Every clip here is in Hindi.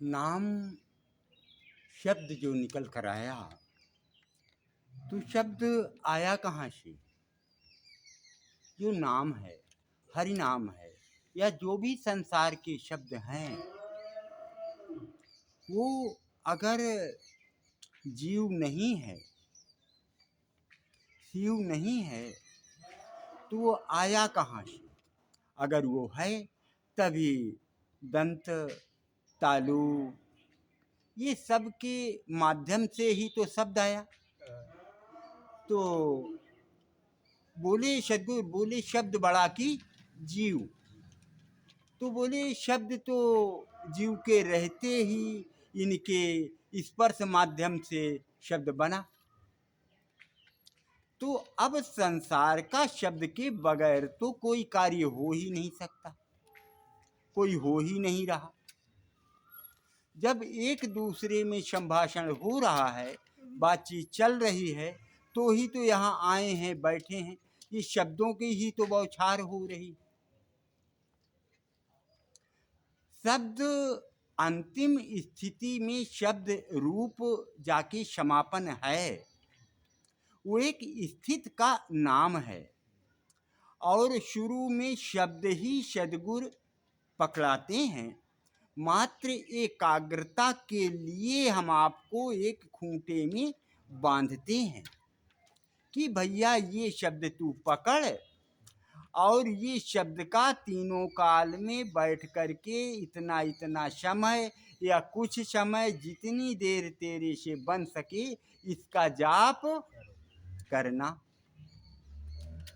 नाम शब्द जो निकल कर आया, तो शब्द आया कहाँ से? जो नाम है, हरि नाम है, या जो भी संसार के शब्द हैं, वो अगर जीव नहीं है, शिव नहीं है, तो वो आया कहाँ से? अगर वो है तभी दंत, तालु, ये सब के माध्यम से ही तो शब्द आया। तो बोले सदगुरु, बोले शब्द बड़ा की जीव। तो बोले शब्द तो जीव के रहते ही इनके स्पर्श माध्यम से शब्द बना। तो अब संसार का शब्द के बगैर तो कोई कार्य हो ही नहीं सकता, कोई हो ही नहीं रहा। जब एक दूसरे में संभाषण हो रहा है, बातचीत चल रही है, तो ही तो यहाँ आए हैं, बैठे हैं। ये शब्दों की ही तो बौछार हो रही। शब्द अंतिम स्थिति में शब्द रूप जाके समापन है। वो एक स्थित का नाम है, और शुरू में शब्द ही सद्गुरु पकड़ाते हैं। मात्र एकाग्रता के लिए हम आपको एक खूंटे में बांधते हैं कि भैया ये शब्द तू पकड़, और ये शब्द का तीनों काल में बैठ करके इतना इतना समय या कुछ समय, जितनी देर तेरे से बन सके, इसका जाप करना।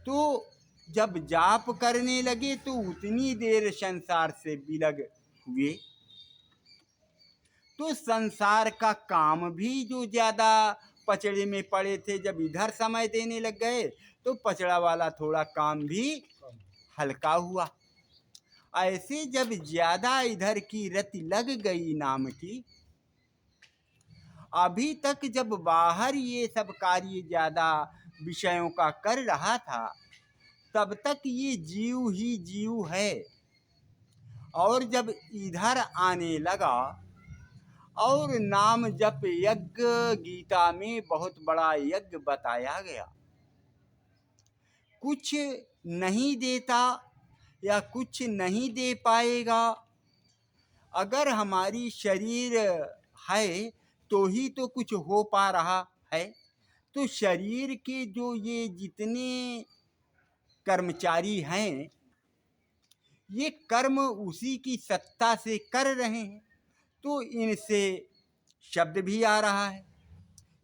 तो जब जाप करने लगे तो उतनी देर संसार से विलग हुए। तो संसार का काम भी जो ज्यादा पचड़े में पड़े थे, जब इधर समय देने लग गए तो पचड़ा वाला थोड़ा काम भी हल्का हुआ। ऐसे जब ज्यादा इधर की रति लग गई नाम की, अभी तक जब बाहर ये सब कार्य ज्यादा विषयों का कर रहा था, तब तक ये जीव ही जीव है। और जब इधर आने लगा, और नाम जप यज्ञ गीता में बहुत बड़ा यज्ञ बताया गया, कुछ नहीं देता या कुछ नहीं दे पाएगा। अगर हमारी शरीर है तो ही तो कुछ हो पा रहा है। तो शरीर के जो ये जितने कर्मचारी हैं, ये कर्म उसी की सत्ता से कर रहे हैं। तो इनसे शब्द भी आ रहा है,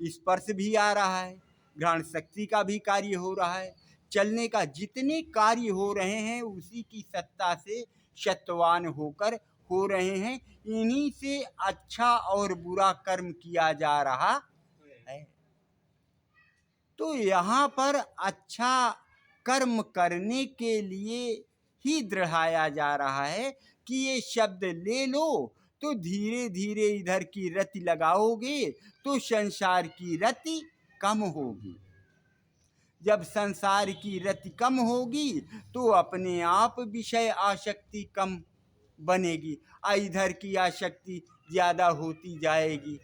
स्पर्श भी आ रहा है, घ्राण शक्ति का भी कार्य हो रहा है, चलने का जितने कार्य हो रहे हैं उसी की सत्ता से सत्वान होकर हो रहे हैं। इन्हीं से अच्छा और बुरा कर्म किया जा रहा है। तो यहाँ पर अच्छा कर्म करने के लिए ही दृढ़ाया जा रहा है कि ये शब्द ले लो, तो धीरे धीरे इधर की रति लगाओगे तो संसार की रति कम होगी। जब संसार की रति कम होगी तो अपने आप विषय आसक्ति कम बनेगी, और इधर की आसक्ति ज्यादा होती जाएगी।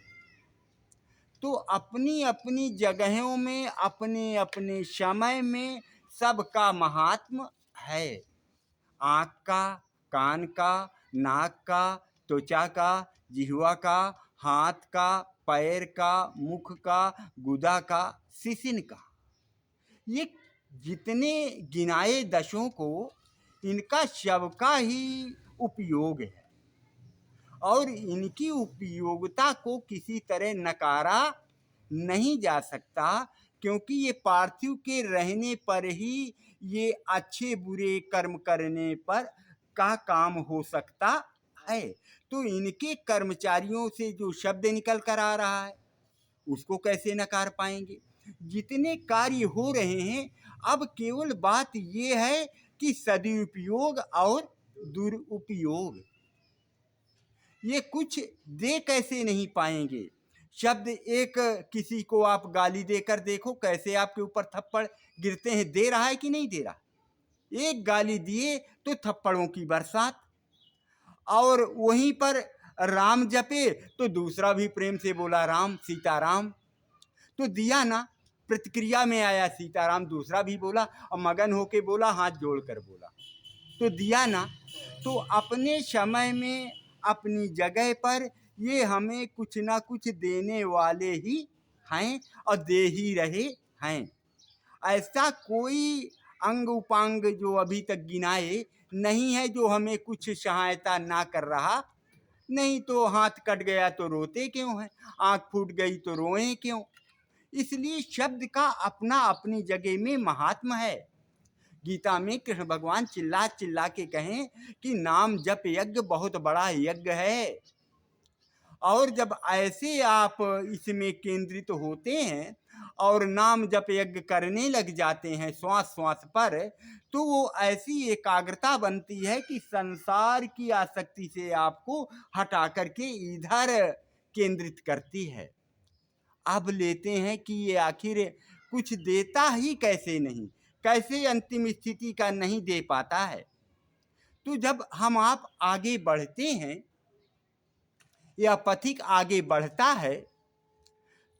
तो अपनी अपनी जगहों में, अपने अपने समय में सबका महात्म है। आँख का, कान का, नाक का, त्वचा का, जिह्वा का, हाथ का, पैर का, मुख का, गुदा का, शिशिन का, ये जितने गिनाए दशों को, इनका सबका ही उपयोग है। और इनकी उपयोगिता को किसी तरह नकारा नहीं जा सकता, क्योंकि ये पार्थिव के रहने पर ही ये अच्छे बुरे कर्म करने पर का काम हो सकता है। तो इनके कर्मचारियों से जो शब्द निकल कर आ रहा है, उसको कैसे नकार पाएंगे? जितने कार्य हो रहे हैं, अब केवल बात ये है कि सदुपयोग और दुरुपयोग, ये कुछ दे कैसे नहीं पाएंगे। शब्द एक, किसी को आप गाली देकर देखो कैसे आपके ऊपर थप्पड़ गिरते हैं, दे रहा है कि नहीं दे रहा? एक गाली दिए तो थप्पड़ों की बरसात। और वहीं पर राम जपे तो दूसरा भी प्रेम से बोला राम, सीताराम। तो दिया ना, प्रतिक्रिया में आया सीताराम, दूसरा भी बोला और मगन होके बोला, हाथ जोड़कर बोला, तो दिया ना। तो अपने समय में अपनी जगह पर ये हमें कुछ ना कुछ देने वाले ही हैं और दे ही रहे हैं। ऐसा कोई अंग उपांग जो अभी तक गिनाए नहीं है जो हमें कुछ सहायता ना कर रहा। नहीं तो हाथ कट गया तो रोते क्यों हैं, आँख फूट गई तो रोएं क्यों। इसलिए शब्द का अपना अपनी जगह में महात्मा है। गीता में कृष्ण भगवान चिल्ला चिल्ला के कहें कि नाम जप यज्ञ बहुत बड़ा यज्ञ है। और जब ऐसे आप इसमें केंद्रित होते हैं और नाम जप यज्ञ करने लग जाते हैं श्वास श्वास पर, तो वो ऐसी एकाग्रता बनती है कि संसार की आसक्ति से आपको हटा करके इधर केंद्रित करती है। अब लेते हैं कि ये आखिर कुछ देता ही कैसे नहीं, कैसे अंतिम स्थिति का नहीं दे पाता है। तो जब हम आप आगे बढ़ते हैं या पथिक आगे बढ़ता है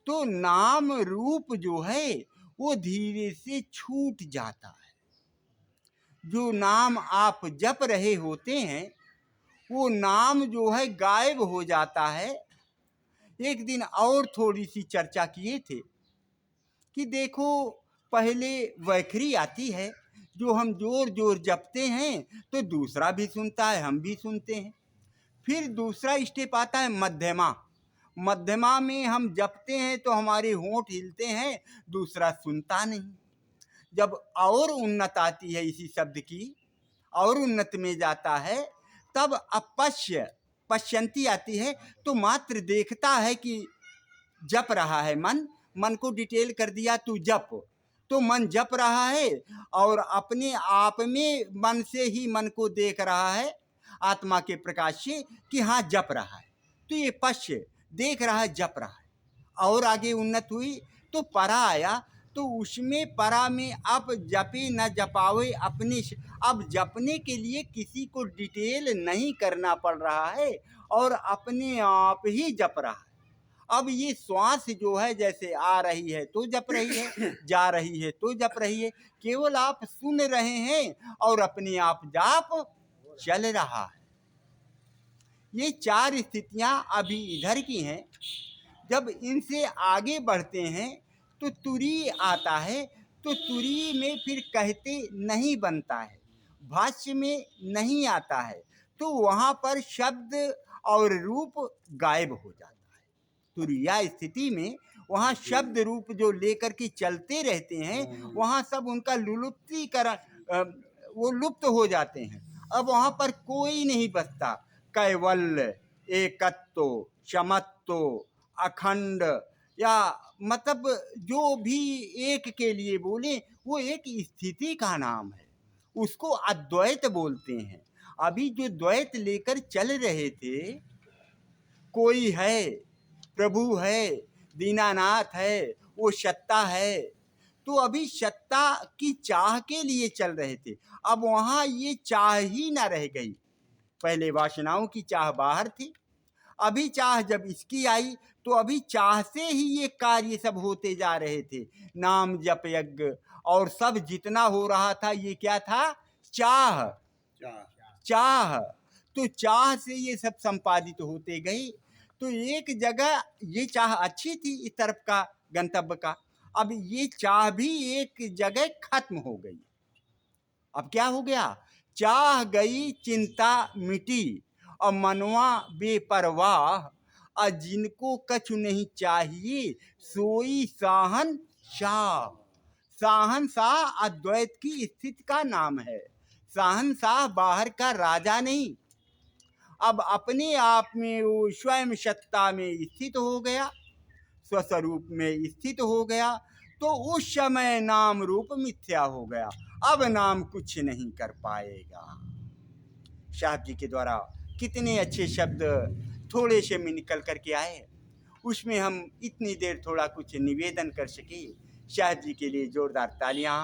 तो नाम रूप जो है वो धीरे से छूट जाता है। जो नाम आप जप रहे होते हैं वो नाम जो है गायब हो जाता है। एक दिन और थोड़ी सी चर्चा किए थे कि देखो, पहले वैखरी आती है जो हम जोर जोर जपते हैं तो दूसरा भी सुनता है, हम भी सुनते हैं। फिर दूसरा स्टेप आता है मध्यमा। मध्यमा में हम जपते हैं तो हमारे होंठ हिलते हैं, दूसरा सुनता नहीं। जब और उन्नत आती है इसी शब्द की, और उन्नत में जाता है, तब अपश्य पश्यंती आती है तो मात्र देखता है कि जप रहा है मन। मन को डिटेल कर दिया तू जप, तो मन जप रहा है और अपने आप में मन से ही मन को देख रहा है आत्मा के प्रकाश से कि हाँ जप रहा है। तो ये पश्य देख रहा है, जप रहा है। और आगे उन्नत हुई तो परा आया, तो उसमें परा में अब जपे न जपावे अपने, अब जपने के लिए किसी को डिटेल नहीं करना पड़ रहा है और अपने आप ही जप रहा है। अब ये श्वास जो है जैसे आ रही है तो जप रही है, जा रही है तो जप रही है, केवल आप सुन रहे हैं और अपने आप जाप चल रहा है। ये चार स्थितियां अभी इधर की हैं। जब इनसे आगे बढ़ते हैं तो तुरी आता है, तो तुरी में फिर कहते नहीं बनता है, भाष्य में नहीं आता है, तो वहाँ पर शब्द और रूप गायब हो जाता है। तुरिया स्थिति में वहाँ शब्द रूप जो लेकर के चलते रहते हैं, वहाँ सब उनका लुप्तीकरण, वो लुप्त हो जाते हैं। अब वहाँ पर कोई नहीं बचता। कैवल्य, एकत्व, समत्व, अखंड, या मतलब जो भी एक के लिए बोले वो एक स्थिति का नाम है, उसको अद्वैत बोलते हैं। अभी जो द्वैत लेकर चल रहे थे, कोई है, प्रभु है, दीनानाथ है, वो सत्ता है, तो अभी सत्ता की चाह के लिए चल रहे थे। अब वहाँ ये चाह ही ना रह गई। पहले वासनाओं की चाह बाहर थी, अभी चाह जब इसकी आई तो अभी चाह से ही ये कार्य सब होते जा रहे थे। नाम जप यज्ञ और सब जितना हो रहा था ये क्या था? चाह। चाह तो चाह से ये सब संपादित होते गए। तो एक जगह ये चाह अच्छी थी इस तरफ का गंतव्य का, अब ये चाह भी एक जगह खत्म हो गई। अब क्या हो गया? चाह गई, चिंता मिटी और मनवा बेपरवाह, और जिनको कछु नहीं चाहिए सोई साहन शाह। साहन शाह अद्वैत की स्थिति का नाम है। साहन शाह बाहर का राजा नहीं, अब अपने आप में वो स्वयं सत्ता में स्थित हो गया, स्वस्वरूप में स्थित हो गया। तो उस समय नाम रूप मिथ्या हो गया, अब नाम कुछ नहीं कर पाएगा। साहब जी के द्वारा कितने अच्छे शब्द थोड़े से में निकल करके आए, उसमें हम इतनी देर थोड़ा कुछ निवेदन कर सके। साहब जी के लिए जोरदार तालियां।